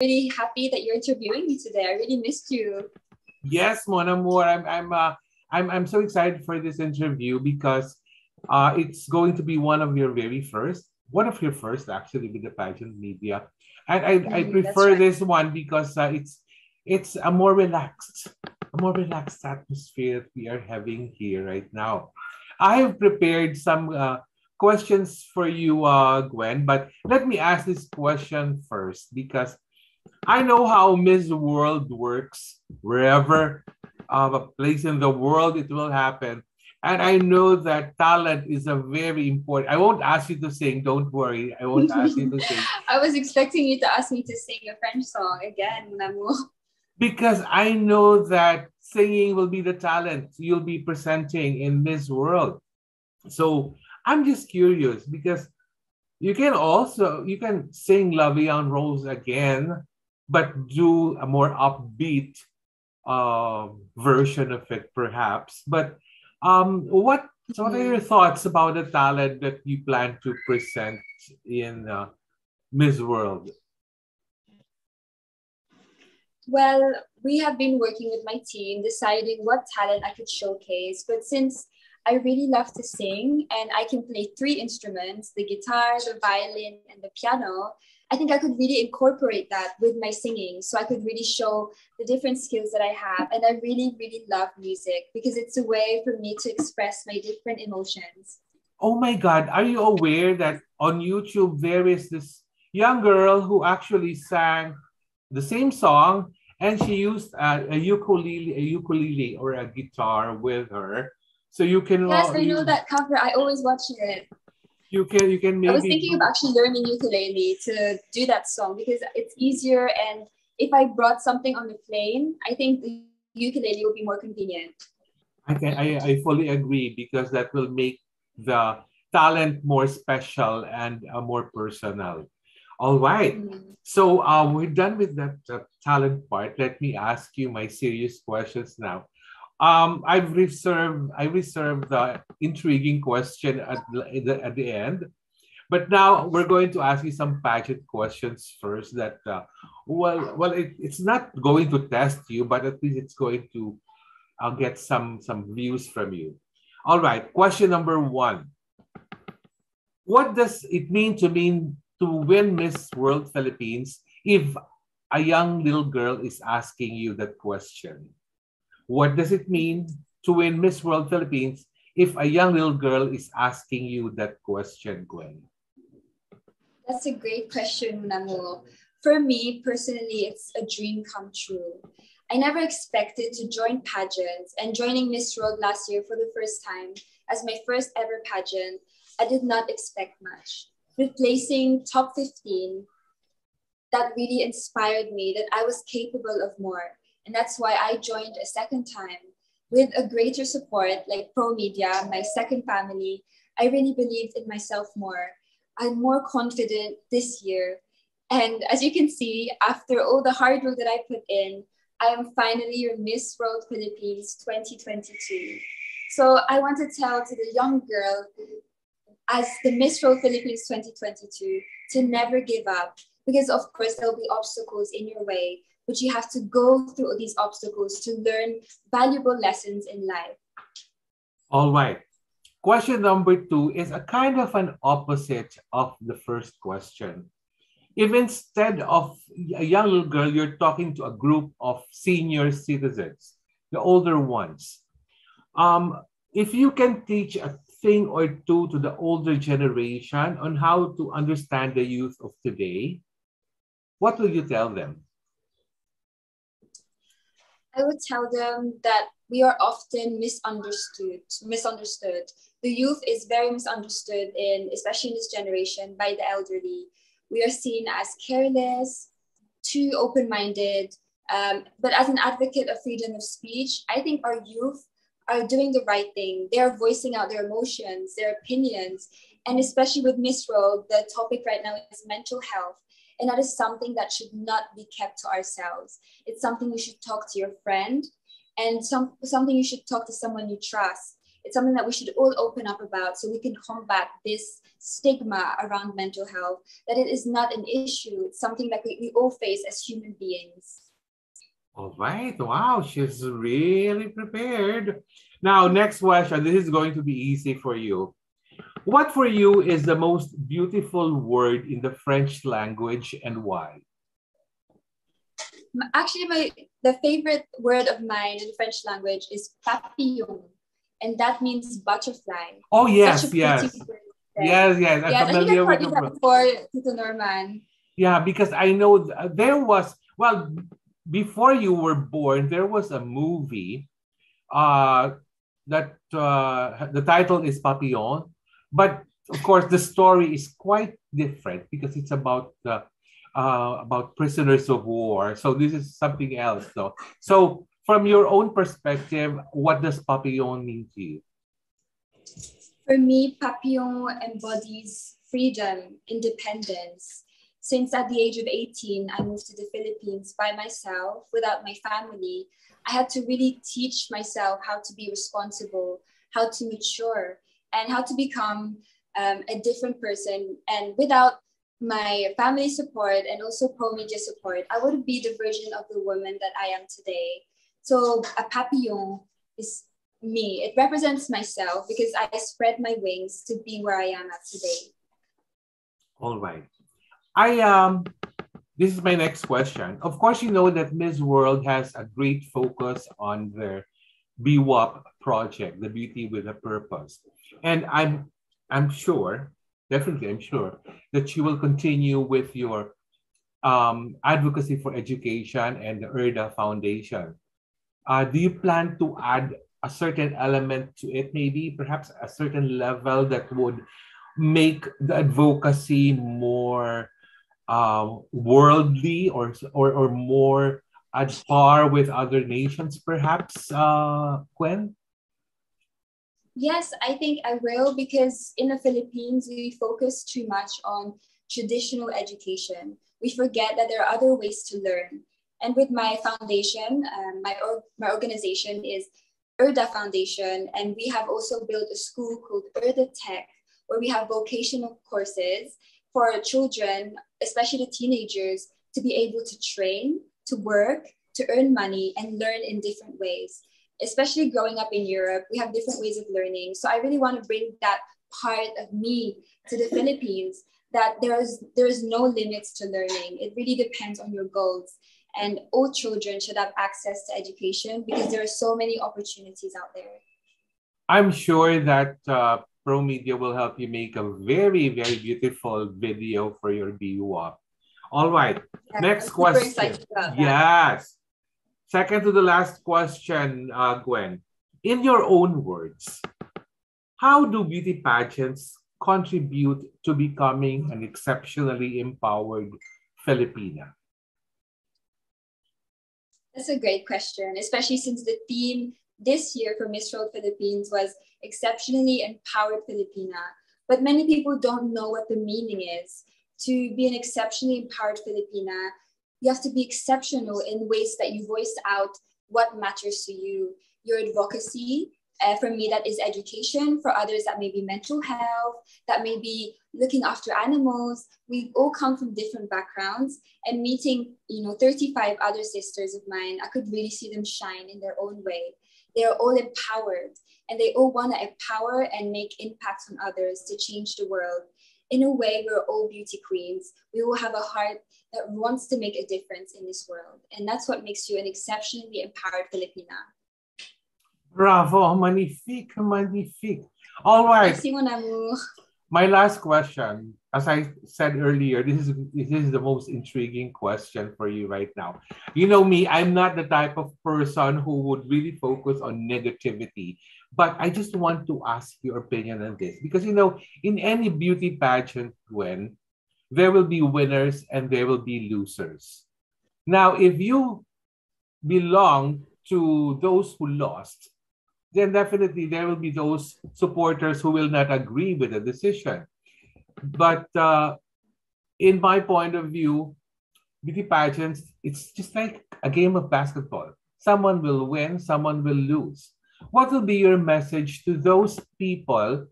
really happy that you're interviewing me today. I really missed you. Yes, Mon Amour, I'm so excited for this interview because it's going to be one of your first actually with the pageant media. And I That's prefer right. this one because it's a more relaxed atmosphere that we are having here right now. I have prepared some questions for you, Gwen, but let me ask this question first because I know how Miss World works wherever a place in the world it will happen. And I know that talent is a very important. I won't ask you to sing. Don't worry. I won't ask you to sing I was expecting you to ask me to sing a French song again, Namu. because I know that singing will be the talent you'll be presenting in Miss World. So I'm just curious because you can sing La Vie en Rose again, but do a more upbeat version of it, perhaps. But what are your thoughts about the talent that you plan to present in Miss World? Well, we have been working with my team deciding what talent I could showcase. But since I really love to sing and I can play three instruments, the guitar, the violin, and the piano, I think I could really incorporate that with my singing. So I could really show the different skills that I have. And I really, really love music because it's a way for me to express my different emotions. Oh my God, are you aware that on YouTube there is this young girl who actually sang the same song and she used a ukulele or a guitar with her. So you can Yes, I know that cover. I always watch it. you can I was maybe thinking of actually learning ukulele to do that song because it's easier. And if I brought something on the plane, I think the ukulele would be more convenient. I fully agree because that will make the talent more special and more personal. All right. Mm. So we're done with that talent part. Let me ask you my serious questions now. I reserved the intriguing question at the end, but now we're going to ask you some pageant questions first. That it's not going to test you, but at least it's going to I'll get some views from you. All right, question number one. What does it mean to win Miss World Philippines if a young little girl is asking you that question? What does it mean to win Miss World Philippines if a young little girl is asking you that question, Gwen? That's a great question, Namu. For me, personally, it's a dream come true. I never expected to join pageants, and joining Miss World last year for the first time as my first ever pageant, I did not expect much. With placing top 15, that really inspired me that I was capable of more. And that's why I joined a second time. With a greater support like Pro Media, my second family, I really believed in myself more. I'm more confident this year. And as you can see, after all the hard work that I put in, I am finally your Miss World Philippines 2022. So I want to tell to the young girl as the Miss World Philippines 2022 to never give up because of course there'll be obstacles in your way, but you have to go through these obstacles to learn valuable lessons in life. All right. Question number two is a kind of an opposite of the first question. If instead of a young little girl, you're talking to a group of senior citizens, the older ones, if you can teach a thing or two to the older generation on how to understand the youth of today, what will you tell them? I would tell them that we are often misunderstood. The youth is very misunderstood especially in this generation by the elderly. We are seen as careless, too open-minded. But as an advocate of freedom of speech, I think our youth are doing the right thing. They are voicing out their emotions, their opinions, and especially with Miss World, the topic right now is mental health. And that is something that should not be kept to ourselves. It's something you should talk to your friend and something you should talk to someone you trust. It's something that we should all open up about so we can combat this stigma around mental health, that it is not an issue. It's something that we all face as human beings. All right. Wow, she's really prepared. Now, next question. This is going to be easy for you. What for you is the most beautiful word in the French language and why? Actually, the favorite word of mine in the French language is papillon, and that means butterfly. Oh, yes, Such a yes. pretty word. Yes, yes. I'm Yes, I think I familiar with taught the you that word. before, Tito Norman. Yeah, because I know there was, well, before you were born, there was a movie that the title is Papillon, but of course the story is quite different because it's about prisoners of war. So this is something else, though. So from your own perspective, what does Papillon mean to you? For me, Papillon embodies freedom, independence. Since at the age of 18, I moved to the Philippines by myself without my family. I had to really teach myself how to be responsible, how to mature, and how to become a different person. And without my family support and also pro-media support, I wouldn't be the version of the woman that I am today. So a papillon is me. It represents myself because I spread my wings to be where I am at today. All right. This is my next question. Of course, you know that Miss World has a great focus on their BWAP project, the Beauty with a Purpose. And I'm sure, definitely I'm sure, that you will continue with your advocacy for education and the ERDA Foundation. Do you plan to add a certain element to it, maybe perhaps a certain level that would make the advocacy more worldly or more at par with other nations, perhaps, Gwen? Yes, I think I will, because in the Philippines, we focus too much on traditional education. We forget that there are other ways to learn. And with my foundation, my organization is ERDA Foundation, and we have also built a school called ERDA Tech, where we have vocational courses for children, especially the teenagers, to be able to train, to work, to earn money, and learn in different ways. Especially growing up in Europe, we have different ways of learning. So I really want to bring that part of me to the Philippines, that there is no limits to learning. It really depends on your goals. And all children should have access to education because there are so many opportunities out there. I'm sure that Pro Media will help you make a very, very beautiful video for your BUAP. All right. Yeah, next I'm question. super excited about that. Yes. Second to the last question, Gwen. In your own words, how do beauty pageants contribute to becoming an exceptionally empowered Filipina? That's a great question, especially since the theme this year for Miss World Philippines was exceptionally empowered Filipina. But many people don't know what the meaning is. To be an exceptionally empowered Filipina, you have to be exceptional in ways that you voice out what matters to you. Your advocacy, for me, that is education. For others, that may be mental health, that may be looking after animals. We all come from different backgrounds, and meeting, 35 other sisters of mine, I could really see them shine in their own way. They are all empowered, and they all want to empower and make impacts on others to change the world. In a way, we're all beauty queens. We all have a heart that wants to make a difference in this world. And that's what makes you an exceptionally empowered Filipina. Bravo, magnifique, magnifique. All right. Merci, mon amour. My last question, as I said earlier, this is the most intriguing question for you right now. You know me, I'm not the type of person who would really focus on negativity, but I just want to ask your opinion on this. Because, in any beauty pageant, Gwen, there will be winners and there will be losers. Now, if you belong to those who lost, then definitely there will be those supporters who will not agree with the decision. But in my point of view, beauty pageants, it's just like a game of basketball. Someone will win, someone will lose. what will be your message to those people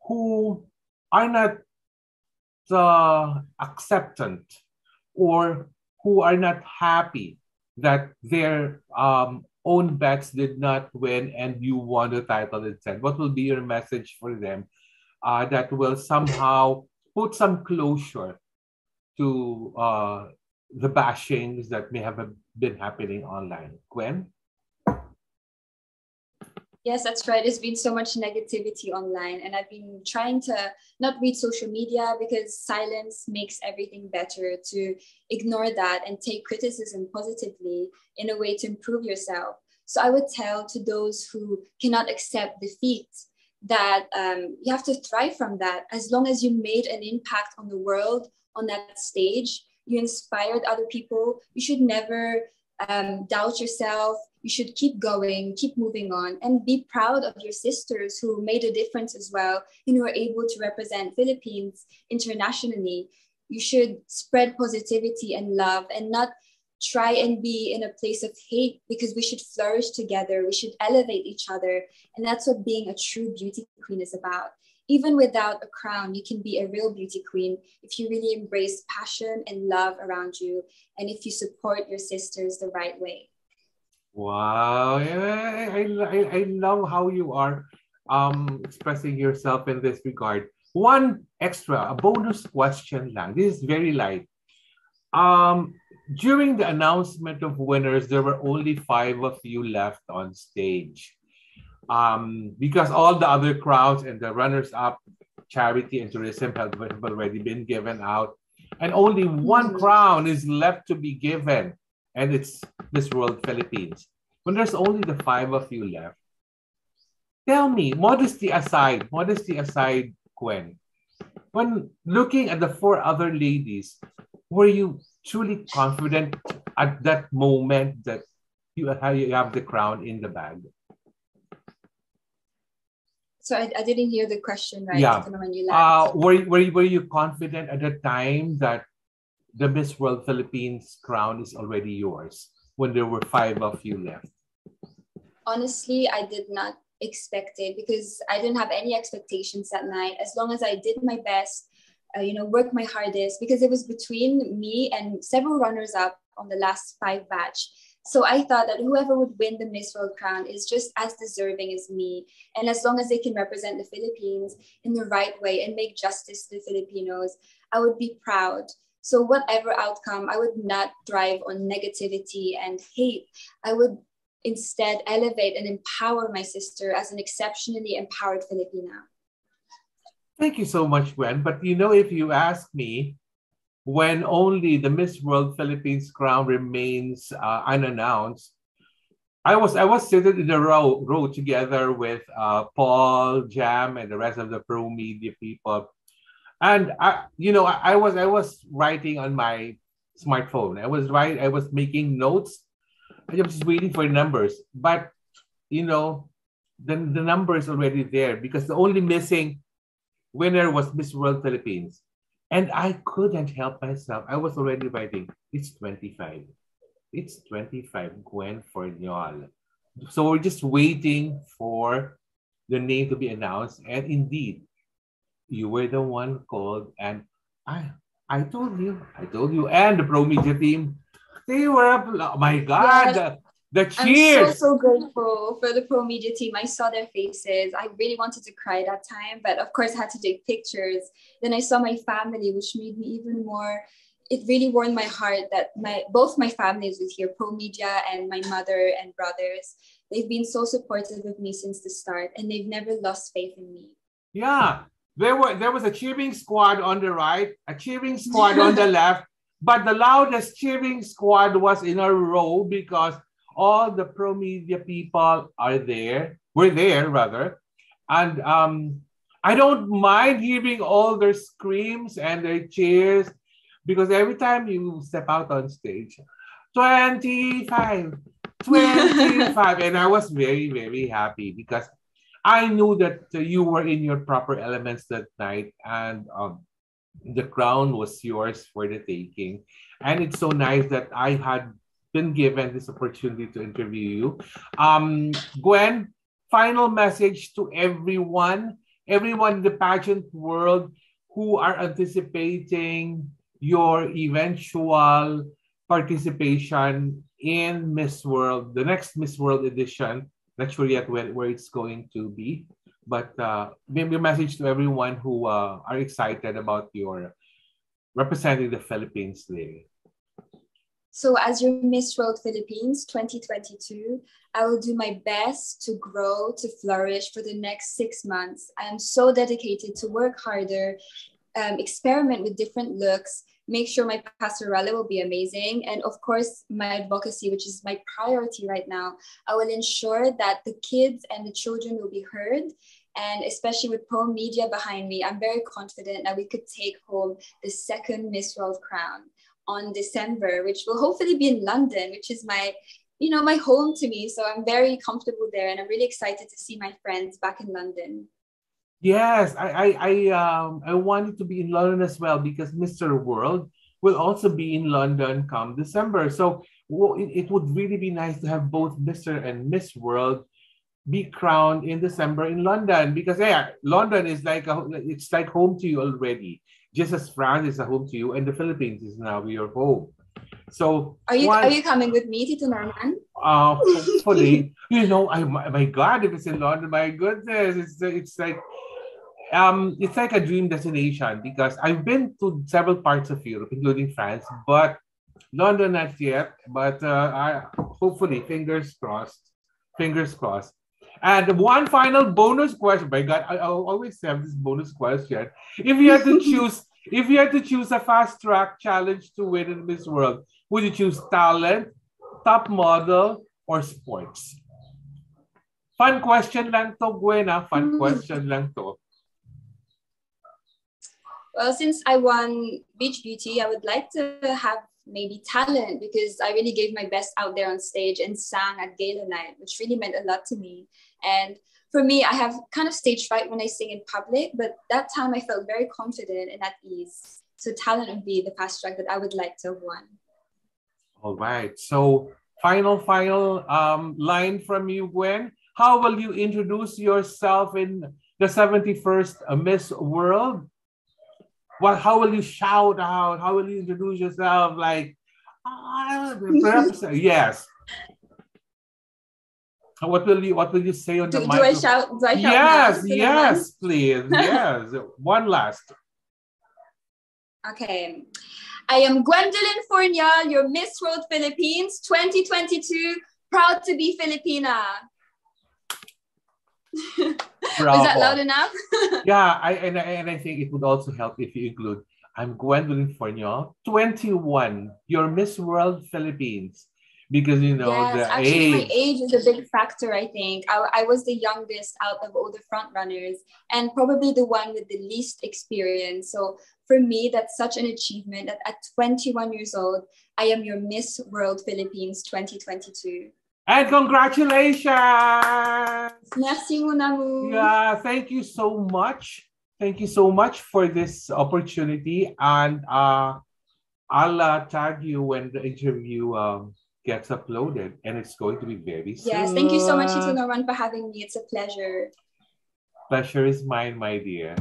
who are not acceptant or who are not happy that their own bets did not win and you won the title instead? What will be your message for them that will somehow put some closure to the bashings that may have been happening online? Gwen? Yes, that's right. There's been so much negativity online, and I've been trying to not read social media because silence makes everything better, to ignore that and take criticism positively in a way to improve yourself. So I would tell to those who cannot accept defeat that you have to thrive from that. As long as you made an impact on the world on that stage, you inspired other people, you should never doubt yourself. You should keep going, keep moving on, and be proud of your sisters who made a difference as well and who were able to represent Philippines internationally. You should spread positivity and love and not try and be in a place of hate, because we should flourish together. We should elevate each other. And that's what being a true beauty queen is about. Even without a crown, you can be a real beauty queen if you really embrace passion and love around you, and if you support your sisters the right way. Wow, I love how you are expressing yourself in this regard. One extra, a bonus question lang. This is very light. During the announcement of winners, there were only 5 of you left on stage. Because all the other crowns and the runners-up, charity and tourism have already been given out. And only one crown is left to be given. And it's Miss World Philippines. When there's only the 5 of you left, tell me, modesty aside, Gwen, when looking at the 4 other ladies, were you truly confident at that moment that you have the crown in the bag? So I didn't hear the question right. Yeah. When you laughed. Were you confident at the time that the Miss World Philippines crown is already yours when there were 5 of you left? Honestly, I did not expect it because I didn't have any expectations that night. As long as I did my best, worked my hardest, because it was between me and several runners-up on the last 5 batch. So I thought that whoever would win the Miss World crown is just as deserving as me. And as long as they can represent the Philippines in the right way and make justice to the Filipinos, I would be proud. So whatever outcome, I would not thrive on negativity and hate. I would instead elevate and empower my sister as an exceptionally empowered Filipina. Thank you so much, Gwen. But if you ask me, when only the Miss World Philippines crown remains unannounced, I was sitting in a row together with Paul, Jam, and the rest of the pro media people, and I was writing on my smartphone. I was making notes. I was just waiting for numbers, but the number is already there because the only missing winner was Miss World Philippines. And I couldn't help myself. I was already writing, it's 25. It's 25, Gwen Fourniol. So we're just waiting for the name to be announced. And indeed, you were the one called. And I told you. And the pro media team, they were, oh my God, yes. The cheers. I'm so grateful for the pro media team. I saw their faces. I really wanted to cry that time, but of course I had to take pictures. Then I saw my family, which made me even more. It really warmed my heart that both my families with here, pro media and my mother and brothers, they've been so supportive of me since the start, and they've never lost faith in me. Yeah, there was a cheering squad on the right, a cheering squad on the left, but the loudest cheering squad was in a row because all the pro media people were there rather. And I don't mind hearing all their screams and their cheers because every time you step out on stage, 25, 25. And I was very, very happy because I knew that you were in your proper elements that night and the crown was yours for the taking. And it's so nice that I had been given this opportunity to interview you. Gwen, final message to everyone in the pageant world who are anticipating your eventual participation in Miss World, the next Miss World edition. Not sure yet where it's going to be, but maybe a message to everyone who are excited about your representing the Philippines there. So as your Miss World Philippines 2022, I will do my best to grow, to flourish for the next 6 months. I am so dedicated to work harder, experiment with different looks, make sure my pastorela will be amazing. And of course, my advocacy, which is my priority right now. I will ensure that the kids and the children will be heard. And especially with Pro Media behind me, I'm very confident that we could take home the second Miss World crown on December, which will hopefully be in London, which is my, my home to me. So I'm very comfortable there, and I'm really excited to see my friends back in London. Yes, I wanted to be in London as well because Mr. World will also be in London come December. So it would really be nice to have both Mr. and Miss World be crowned in December in London, because London is it's like home to you already, just as France is a home to you and the Philippines is now your home. So are you coming with me, Tito Norman? Hopefully, my God, if it's in London, my goodness, it's like a dream destination, because I've been to several parts of Europe, including France, but London not yet. But hopefully, fingers crossed. And one final bonus question. My God, I always have this bonus question. If you had to choose a fast track challenge to win in Miss World, would you choose talent, top model, or sports? Fun question lang to, Gwen. Fun question lang to. Well, since I won Beach Beauty, I would like to have maybe talent, because I really gave my best out there on stage and sang at gala night, which really meant a lot to me. And for me, I have kind of stage fright when I sing in public, but that time I felt very confident and at ease. So talent would be the fast track that I would like to have won. All right. So final line from you, Gwen. How will you introduce yourself in the 71st Miss World? How will you shout out? How will you introduce yourself? Perhaps, yes. What will you say on the mic? Do I shout? Yes, please. Yes. One last. Okay. I am Gwendolyn Fourniol, your Miss World Philippines 2022. Proud to be Filipina. Was that loud enough? Yeah, I think it would also help if you include, I'm Gwendolyn Fourniol, 21, your Miss World Philippines. Because, yes, the actually, age. my age is a big factor, I think. I was the youngest out of all the front runners, and probably the one with the least experience. So for me, that's such an achievement that at 21 years old, I am your Miss World Philippines 2022. And congratulations! Merci, mon amour. Yeah, thank you so much. Thank you so much for this opportunity. And I'll tag you when the interview gets uploaded. And it's going to be very soon. Yes, thank you so much, Tito Norman, for having me. It's a pleasure. Pleasure is mine, my dear.